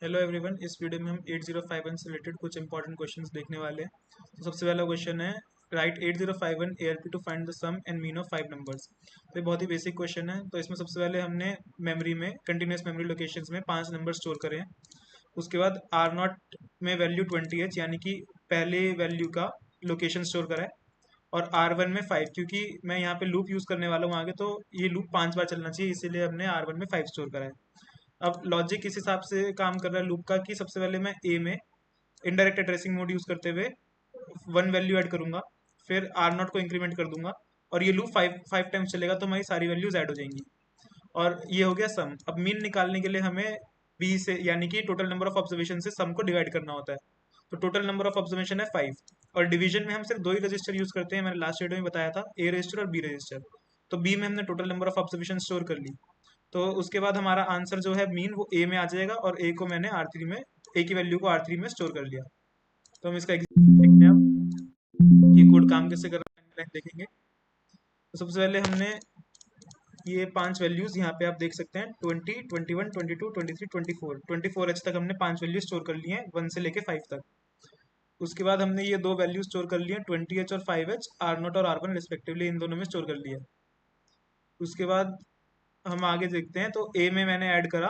Hello everyone. इस video में हम 8051 से रिलेटेड कुछ इंपॉर्टेंट क्वेश्चंस देखने वाले हैं। तो सबसे पहला क्वेश्चन है, right 8051 ARP to find the sum and mean of 5 numbers. तो ये बहुत ही बेसिक क्वेश्चन है। तो इसमें सबसे पहले हमने मेमोरी में कंटिन्यूस मेमोरी लोकेशंस में 5 नंबर स्टोर करें हैं। उसके बाद R0 में वैल्यू 20H यानी कि पहले वैल्यू का लोकेशन स्टोर करा है, और R1 में 5, क्योंकि मैं यहाँ पे लूप यूज़ करने वाला हूँ आगे, तो ये लूप 5 बार चलना चाहिए, इसीलिए हमने R1 में 5 स्टोर करा है। अब लॉजिक इस हिसाब से काम कर रहा है लूप का कि सबसे पहले मैं ए में इनडायरेक्ट एड्रेसिंग मोड यूज करते हुए 1 वैल्यू ऐड करूंगा, फिर R0 को इंक्रीमेंट कर दूंगा, और ये लूप फाइव फाइव टाइम्स चलेगा, तो हमारी सारी वैल्यूज ऐड हो जाएंगी। और ये हो गया सम। अब मीन निकालने के लिए हमें बी से, यानी कि टोटल नंबर ऑफ ऑब्जर्वेशन से सम को डिवाइड करना होता है। तो टोटल नंबर ऑफ ऑब्जर्वेशन है 5, और डिवीजन में हम सिर्फ 2 ही रजिस्टर यूज करते हैं। मैंने लास्ट वीडियो में बताया था, ए रजिस्टर और बी रजिस्टर। तो बी में हमने total number of observation store कर ली। तो उसके बाद हमारा आंसर जो है मीन, वो ए में आ जाएगा, और ए को मैंने R3 में, ए की वैल्यू को R3 में स्टोर कर लिया। तो हम इसका एग्जीक्यूशन देखते हैं अब, ये कोड काम कैसे कर रहा है देखेंगे। तो सबसे पहले हमने ये 5 वैल्यूज यहाँ पे आप देख सकते हैं, 20, 21, 22, 23, 24, 24H तक हमने 5 वैल्यू स्टोर कर लिए हैं, 1 से लेके 5 तक। उसके बाद हमने ये 2 वैल्यू स्टोर कर लिए हैं, 20H और 5H, R0 और R1 रिस्पेक्टिवली, इन दोनों में स्टोर कर लिया। उसके बाद हम आगे देखते हैं, तो ए में मैंने ऐड करा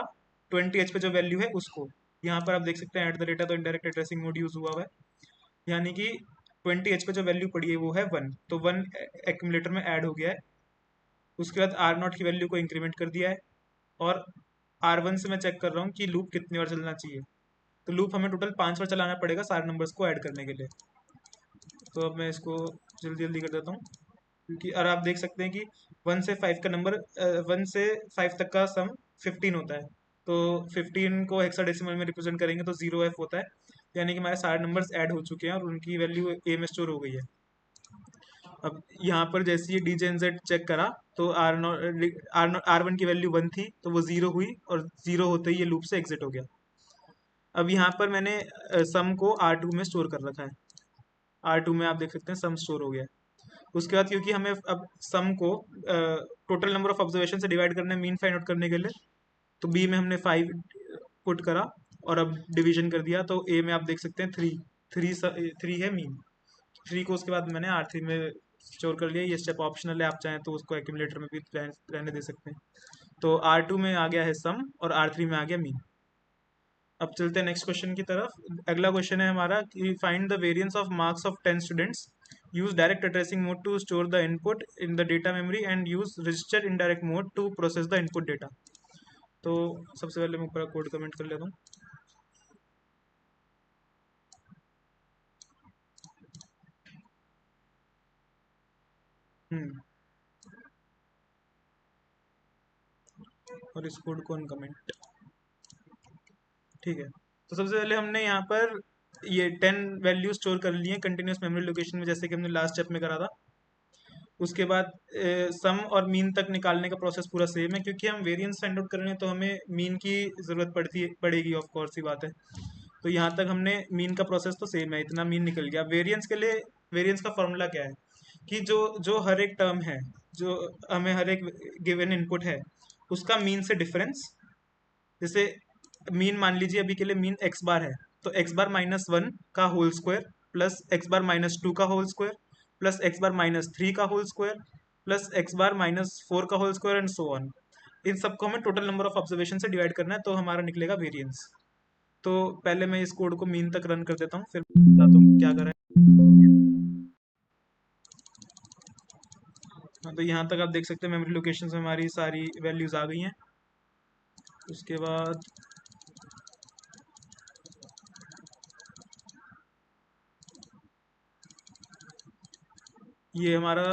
20H पे जो वैल्यू है उसको। यहाँ पर आप देख सकते हैं ऐट द डेटा, तो इंडायरेक्ट एड्रेसिंग मोड यूज हुआ हुआ है, यानी कि 20H पे जो वैल्यू पड़ी है वो है 1, तो 1 एक्यूमुलेटर में ऐड हो गया है। उसके बाद R0 की वैल्यू को इंक्रीमेंट कर दिया है, और R1 से मैं चेक कर रहा हूँ कि लूप कितनी बार चलना चाहिए। तो लूप हमें टोटल 5 बार चलाना पड़ेगा सारे नंबर्स को ऐड करने के लिए। तो अब मैं इसको जल्दी जल्दी कर देता हूँ, क्योंकि और आप देख सकते हैं कि 1 से 5 तक का सम 15 होता है। तो 15 को हेक्साडेसिमल में रिप्रेजेंट करेंगे तो 0F होता है, यानी कि हमारे सारे नंबर्स ऐड हो चुके हैं और उनकी वैल्यू ए में स्टोर हो गई है। अब यहाँ पर जैसे ये DJNZ चेक करा, तो R1 की वैल्यू 1 थी, तो वो 0 हुई, और 0 होते ही ये लूप से एग्जिट हो गया। अब यहाँ पर मैंने सम को R2 में स्टोर कर रखा है। R2 में आप देख सकते हैं सम स्टोर हो गया है। उसके बाद क्योंकि हमें अब सम को टोटल नंबर ऑफ ऑब्जर्वेशन से डिवाइड करना है मीन फाइंड आउट करने के लिए, तो बी में हमने 5 पुट करा, और अब डिवीजन कर दिया, तो ए में आप देख सकते हैं 3, 3 है मीन। 3 को उसके बाद मैंने R3 में स्टोर कर लिया। ये स्टेप ऑप्शनल है, आप चाहें तो उसको एक्यूमुलेटर में भी रहने दे सकते हैं। तो R2 में आ गया है सम, और R3 में आ गया मीन। अब चलते हैं नेक्स्ट क्वेश्चन की तरफ। अगला क्वेश्चन है हमारा कि find the variance of marks of 10 students, use direct addressing mode to store the input in the data memory and use register indirect mode to process the input data. तो सबसे पहले मैं ऊपर कोड कमेंट कर लेता हूँ। हम्म और इस कोड को अनकमेंट, ठीक है। तो सबसे पहले हमने यहाँ पर ये 10 वैल्यू स्टोर कर लिए हैं कंटिन्यूस मेमोरी लोकेशन में, जैसे कि हमने लास्ट स्टेप में करा था। उसके बाद सम और मीन तक निकालने का प्रोसेस पूरा सेम है, क्योंकि हम वेरिएंस फाइंड आउट कर रहे हैं, तो हमें मीन की ज़रूरत पड़ेगी, ऑफ कोर्स ही बात है। तो यहाँ तक हमने मीन का प्रोसेस तो सेम है, इतना मीन निकल गया। वेरिएंस के लिए वेरिएंस का फॉर्मूला क्या है कि जो जो हर एक टर्म है, जो हमें हर एक गिवन इनपुट है, उसका मीन से डिफरेंस। जैसे मीन मान लीजिए अभी के लिए मीन एक्स बार है, तो एक्स बार -1 का whole square, plus X bar -2 का whole square, plus X bar -3 का whole square, plus X bar -4 का whole square, and so on. इन सबको हमें टोटल नंबर ऑफ ऑब्जर्वेशन से डिवाइड करना है, तो हमारा निकलेगा वेरिएंस। तो पहले मैं इस कोड को मीन तक रन कर देता हूँ, फिर बताता हूँ क्या करा है। हाँ, तो यहाँ तक आप देख सकते हैं मेमोरी लोकेशन में हमारी सारी वैल्यूज आ गई हैं। उसके बाद ये हमारा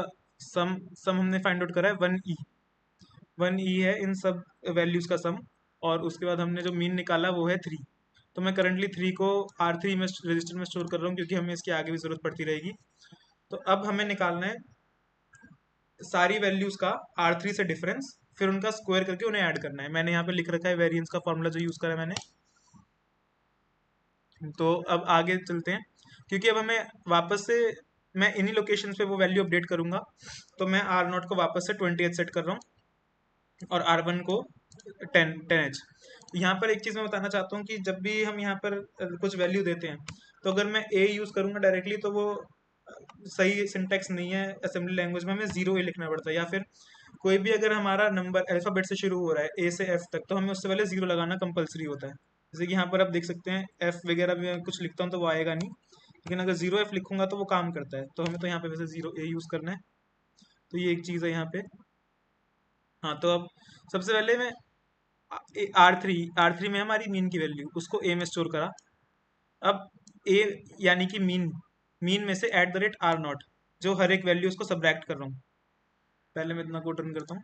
सम सम हमने फाइंड आउट करा है 1E है इन सब वैल्यूज का सम। और उसके बाद हमने जो मीन निकाला वो है 3। तो मैं करंटली 3 को R3 में रजिस्टर में स्टोर कर रहा हूँ, क्योंकि हमें इसकी आगे भी जरूरत पड़ती रहेगी। तो अब हमें निकालना है सारी वैल्यूज का R3 से डिफरेंस, फिर उनका स्क्वायर करके उन्हें ऐड करना है। मैंने यहाँ पे लिख रखा है वेरिएंस का फॉर्मूला जो यूज करा है मैंने। तो अब आगे चलते हैं, क्योंकि अब हमें वापस से, मैं इन्हीं लोकेशन पे वो वैल्यू अपडेट करूंगा। तो मैं R0 को वापस से 20H सेट कर रहा हूँ, और R1 को 10H। यहाँ पर एक चीज़ मैं बताना चाहता हूँ कि जब भी हम यहाँ पर कुछ वैल्यू देते हैं, तो अगर मैं ए यूज़ करूँगा डायरेक्टली तो वो सही सिंटेक्स नहीं है। असेंबली लैंग्वेज में हमें जीरो ए लिखना पड़ता है, या फिर कोई भी अगर हमारा नंबर अल्फ़ाबेट से शुरू हो रहा है ए से एफ तक, तो हमें उससे पहले जीरो लगाना कंपलसरी होता है। जैसे कि यहाँ पर आप देख सकते हैं एफ वगैरह भी मैं कुछ लिखता हूँ तो वो आएगा नहीं, लेकिन अगर जीरो एफ लिखूंगा तो वो काम करता है। तो हमें तो यहाँ पे वैसे जीरो ए यूज़ करना है। तो ये एक चीज़ है यहाँ पे। हाँ, तो अब सबसे पहले मैं आर थ्री में हमारी मीन की वैल्यू उसको ए में स्टोर करा। अब ए यानी कि मीन, मीन में से at the rate or not, जो हर एक वैल्यू उसको सब्रैक्ट कर रहा हूँ। पहले मैं इतना कोड रन करता हूँ।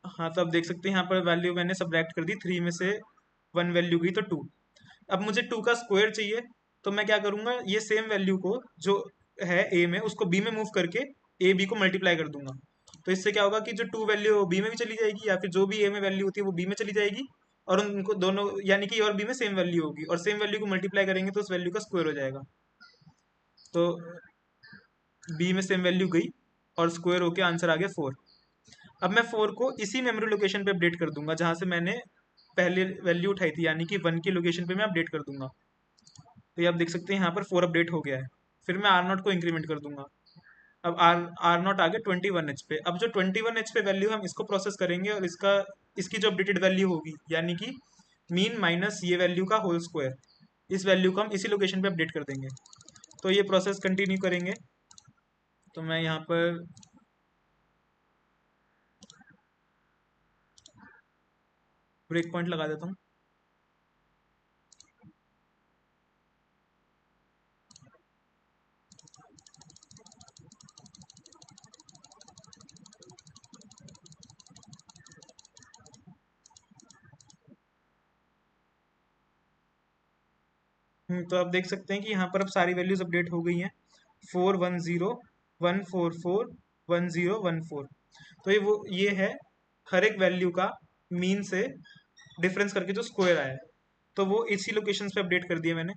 हाँ, तो अब देख सकते हैं यहाँ पर वैल्यू मैंने सब्रैक्ट कर दी, थ्री में से वन वैल्यू गई तो टू। अब मुझे टू का स्क्वायर चाहिए, तो मैं क्या करूंगा, ये सेम वैल्यू को जो है ए में उसको बी में मूव करके ए बी को मल्टीप्लाई कर दूंगा। तो इससे क्या होगा कि जो टू वैल्यू बी में भी चली जाएगी, या फिर जो भी ए में वैल्यू होती है वो बी में चली जाएगी, और उनको दोनों यानी कि ए और बी में सेम वैल्यू होगी, और सेम वैल्यू को मल्टीप्लाई करेंगे तो उस वैल्यू का स्क्वायर हो जाएगा। तो बी में सेम वैल्यू गई और स्क्वायर होके आंसर आ गया फोर। अब मैं फोर को इसी मेमोरी लोकेशन पे अपडेट कर दूंगा जहां से मैंने पहले वैल्यू उठाई थी, यानी कि वन की लोकेशन पे मैं अपडेट कर दूंगा। तो ये आप देख सकते हैं यहाँ पर फोर अपडेट हो गया है। फिर मैं आर नॉट को इंक्रीमेंट कर दूंगा। अब आर आर नॉट आ गया 21 एच पे। अब जो 21 एच पे वैल्यू हम इसको प्रोसेस करेंगे, और इसका इसकी जो अपडेटेड वैल्यू होगी, यानी कि मीन माइनस ये वैल्यू का होल स्क्वायर, इस वैल्यू को हम इसी लोकेशन पे अपडेट कर देंगे। तो ये प्रोसेस कंटिन्यू करेंगे। तो मैं यहाँ पर ब्रेक पॉइंट लगा देता हूँ। तो आप देख सकते हैं कि यहाँ पर अब सारी वैल्यूज अपडेट हो गई हैं। 410, 144, 1014। तो ये है हर एक वैल्यू का मीन से डिफरेंस करके जो स्क्वायर आया है, तो वो इसी लोकेशन पे अपडेट कर दिया मैंने।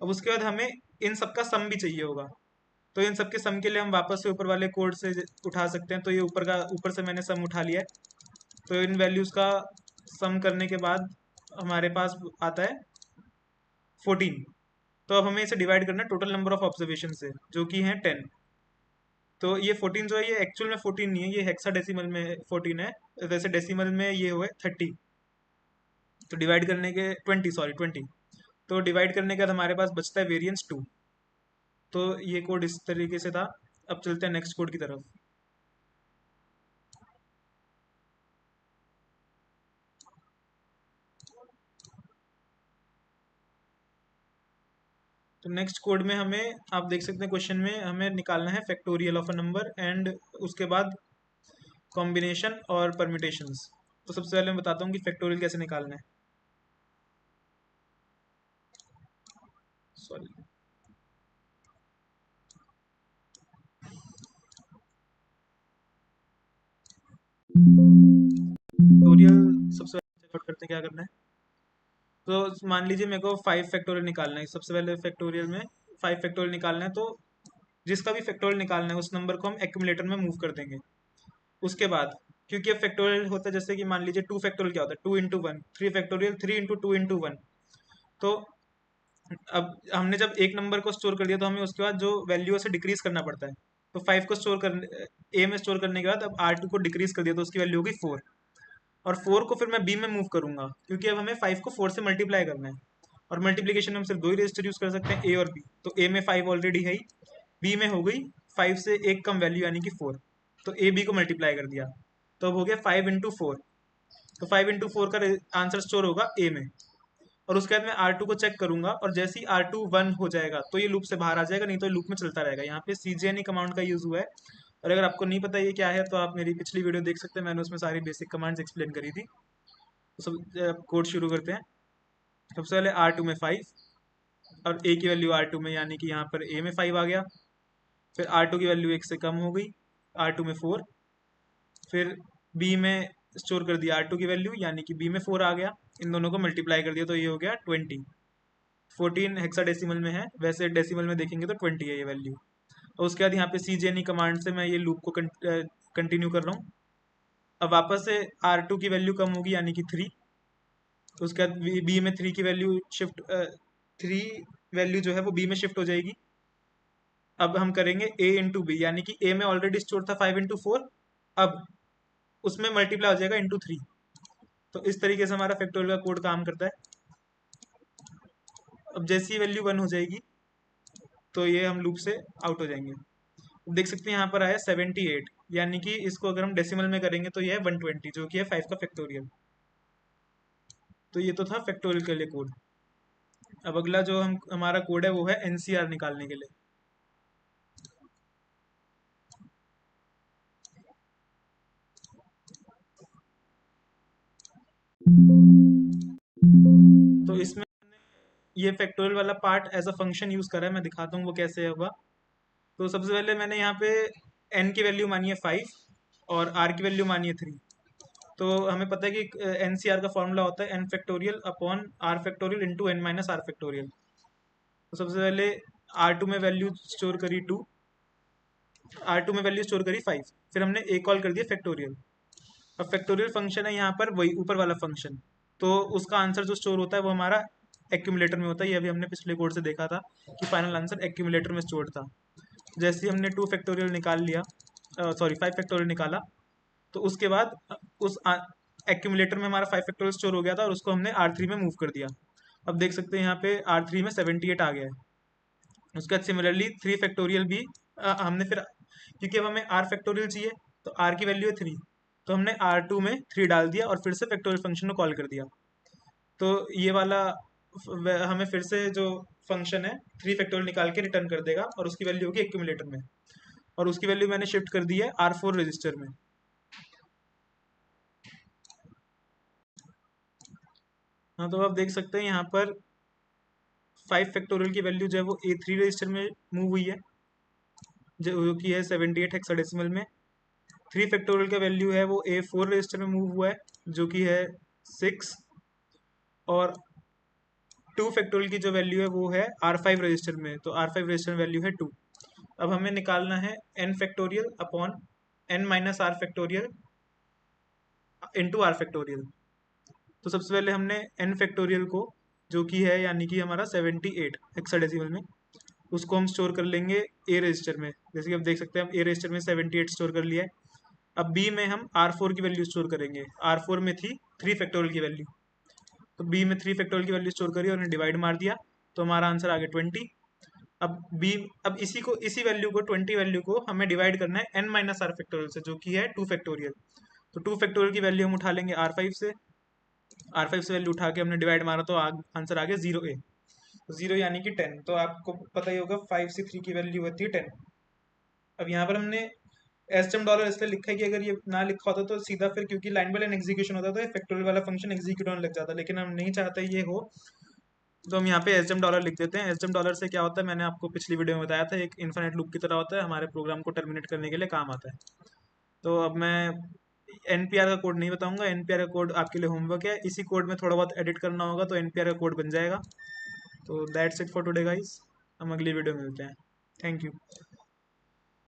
अब उसके बाद हमें इन सब का सम भी चाहिए होगा। तो इन सब के सम के लिए हम वापस से ऊपर वाले कोड से उठा सकते हैं। तो ये ऊपर से मैंने सम उठा लिया है। तो इन वैल्यूज का सम करने के बाद हमारे पास आता है 14। तो अब हमें इसे डिवाइड करना है टोटल नंबर ऑफ ऑब्जर्वेशन से, जो कि है 10। तो ये 14 जो है ये एक्चुअल में 14 नहीं है, ये हेक्साडेसिमल में 14 है। वैसे डेसिमल में ये हुआ है 30। तो डिवाइड करने के 20, सॉरी 20। तो डिवाइड करने के बाद हमारे पास बचता है वेरिएंस 2। तो ये कोड इस तरीके से था। अब चलते हैं नेक्स्ट कोड की तरफ। तो नेक्स्ट कोड में हमें, आप देख सकते हैं क्वेश्चन में हमें निकालना है factorial of a number, and उसके बाद कॉम्बिनेशन और परम्यूटेशंस। तो सबसे पहले मैं बताता हूँ कि फैक्टोरियल कैसे निकालना है। सॉरी, फैक्टोरियल सबसे पहले चेकआउट करते हैं क्या करना है। तो मान लीजिए मेरे को 5 फैक्टोरियल निकालना है। सबसे पहले फैक्टोरियल में 5 फैक्टोरियल निकालना है, तो जिसका भी फैक्टोरियल निकालना है उस नंबर को हम एक्यूमुलेटर में मूव कर देंगे। उसके बाद, क्योंकि अब फैक्टोरियल होता है, जैसे कि मान लीजिए 2 फैक्टोरियल क्या होता है, 2 इंटू 1। 3 factorial 3 into 2 into 1। तो अब हमने जब एक नंबर को स्टोर कर दिया, तो हमें उसके बाद जो वैल्यू है उसे डिक्रीज करना पड़ता है। तो 5 को स्टोर कर ए में स्टोर करने के बाद अब R2 को डिक्रीज कर दिया, तो उसकी वैल्यू होगी 4। और 4 को फिर मैं बी में मूव करूंगा, क्योंकि अब हमें 5 को 4 से मल्टीप्लाई करना है। और मल्टीप्लीकेशन में हम सिर्फ दो ही रजिस्टर यूज कर सकते हैं, ए और बी। तो ए में 5 ऑलरेडी है ही, बी में हो गई 5 से एक कम वैल्यू यानी कि 4। तो ए बी को मल्टीप्लाई कर दिया, तो अब हो गया 5 इंटू 4। तो 5 इंटू 4 का आंसर स्टोर होगा ए में। और उसके बाद मैं R2 को चेक करूंगा, और जैसे ही R2 1 हो जाएगा तो ये लूप से बाहर आ जाएगा, नहीं तो लूप में चलता रहेगा। यहाँ पे CJNE कमांड का यूज हुआ है। और अगर आपको नहीं पता ये क्या है, तो आप मेरी पिछली वीडियो देख सकते हैं, मैंने उसमें सारी बेसिक कमांड्स एक्सप्लेन करी थी। तो सब कोड शुरू करते हैं। सबसे पहले R2 में 5, और ए की वैल्यू R2 में, यानी कि यहाँ पर ए में 5 आ गया। फिर R2 की वैल्यू 1 से कम हो गई, R2 में 4। फिर बी में स्टोर कर दिया R2 की वैल्यू, यानी कि बी में 4 आ गया। इन दोनों को मल्टीप्लाई कर दिया, तो ये हो गया 20। 14 हेक्साडेसिमल में है, वैसे डेसिमल में देखेंगे तो 20 है ये वैल्यू। और उसके बाद यहाँ पे CJNE कमांड से मैं ये लूप को कंटिन्यू कर रहा हूँ। अब वापस से R2 की वैल्यू कम होगी यानी कि 3। उसके बाद बी में 3 की वैल्यू शिफ्ट 3 वैल्यू जो है वो बी में शिफ्ट हो जाएगी। अब हम करेंगे a इंटू बी, यानी कि a में ऑलरेडी स्टोर था 5 इंटू 4, अब उसमें मल्टीप्लाई हो जाएगा इंटू 3। तो इस तरीके से हमारा फैक्टोरियल का कोड काम करता है। अब जैसी वैल्यू 1 हो जाएगी तो ये हम लूप से आउट हो जाएंगे। देख सकते हैं यहाँ पर आया 78, यानी कि इसको अगर हम डेसिमल में करेंगे तो ये है 120, जो कि है 5 का फैक्टोरियल। तो ये तो था फैक्टोरियल के लिए कोड। अब अगला जो हमारा कोड है वो है एनसीआर निकालने के लिए। तो इसमें ये फैक्टोरियल वाला part as a function use करा है, मैं दिखाता हूँ वो कैसे होगा। तो सबसे पहले मैंने यहाँ पे n की वैल्यू मानी है 5 और r की वैल्यू मानी है 3। तो हमें पता है कि एन सी आर का फॉर्मूला होता है n factorial upon r factorial into n minus R factorial. तो सबसे पहले R2 में वैल्यू स्टोर करी 2, R2 में वैल्यू स्टोर करी 5, फिर हमने a कॉल कर दिया फैक्टोरियल। अब फैक्टोरियल फंक्शन है यहाँ पर वही ऊपर वाला फंक्शन, तो उसका आंसर जो स्टोर होता है वो हमारा एक्यूमुलेटर में होता है। ये अभी हमने पिछले कोड से देखा था कि फाइनल आंसर एक्यूमुलेटर में स्टोर था। जैसे ही हमने 2 फैक्टोरियल निकाल लिया, सॉरी 5 फैक्टोरियल निकाला, तो उसके बाद उस एक्यूमुलेटर में हमारा 5 फैक्टोरियल स्टोर हो गया था और उसको हमने R3 में मूव कर दिया। अब देख सकते हैं यहाँ पे R3 में 78 आ गया है। उसके बाद सिमिलरली 3 फैक्टोरियल भी हमने फिर, क्योंकि अब हमें R फैक्टोरियल चाहिए तो R की वैल्यू है 3, तो हमने R2 में 3 डाल दिया और फिर से फैक्टोरियल फंक्शन को कॉल कर दिया। तो ये वाला हमें फिर से जो फंक्शन है 3 फैक्टोरियल निकाल के रिटर्न कर देगा और उसकी वैल्यू होगी एक्यूमुलेटर में, और उसकी वैल्यू मैंने शिफ्ट कर दी है R4 रजिस्टर में। हाँ, तो आप देख सकते हैं यहाँ पर 5 फैक्टोरियल की वैल्यू जो है वो A3 रजिस्टर में मूव हुई है, जो कि है 78 हेक्साडेसिमल में। 3 फैक्टोरियल का वैल्यू है वो A4 रजिस्टर में मूव हुआ है, जो कि है 6। और 2 फैक्टोरियल की जो वैल्यू है वो है R5 रजिस्टर में, तो R5 रजिस्टर में वैल्यू है 2। अब हमें निकालना है n factorial upon n minus R factorial into R factorial. तो सबसे पहले हमने n फैक्टोरियल को, जो कि है यानी कि हमारा 78 हेक्साडेसिमल में, उसको हम स्टोर कर लेंगे ए रजिस्टर में। जैसे कि आप देख सकते हैं हम ए रजिस्टर में 78 स्टोर कर लिया है। अब बी में हम R4 की वैल्यू स्टोर करेंगे। R4 में थी 3 फैक्टोरियल की वैल्यू, तो बी में 3 फैक्टोरियल की वैल्यू स्टोर करी और उन्हें डिवाइड मार दिया, तो हमारा आंसर आ गया 20। अब बी, अब इसी वैल्यू को 20 वैल्यू को हमें डिवाइड करना है n माइनस आर फैक्टोरियल से, जो कि है 2 फैक्टोरियल। तो 2 फैक्टोरियल की वैल्यू हम उठा लेंगे R5 से। R5 से वैल्यू उठा के हमने डिवाइड मारा तो आंसर आ गया 0a, 0 यानी कि 10। तो आपको पता ही होगा 5 से 3 की वैल्यू होती है 10। अब यहाँ पर हमने एसटीएम डॉलर इसलिए लिखा है कि अगर ये ना लिखा होता तो सीधा फिर, क्योंकि लाइन बाय लाइन एग्जीक्यूशन होता तो फैक्टोरियल वाला फंक्शन एग्जीक्यूट होने लग जाता, लेकिन हम नहीं चाहते ये हो, तो हम यहाँ पे एसटीएम डॉलर लिख देते हैं। एसटीएम डॉलर से क्या होता है, मैंने आपको पिछली वीडियो में बताया था, एक इन्फिनिट लूप की तरह होता है, हमारे प्रोग्राम को टर्मिनेट करने के लिए काम आता है। तो अब मैं एनपीआर का कोड नहीं बताऊंगा, एनपीआर का कोड आपके लिए होमवर्क है, इसी कोड में थोड़ा बहुत एडिट करना होगा तो एनपीआर का कोड बन जाएगा। तो that's it for today guys, हम अगली वीडियो में मिलते हैं। Thank you.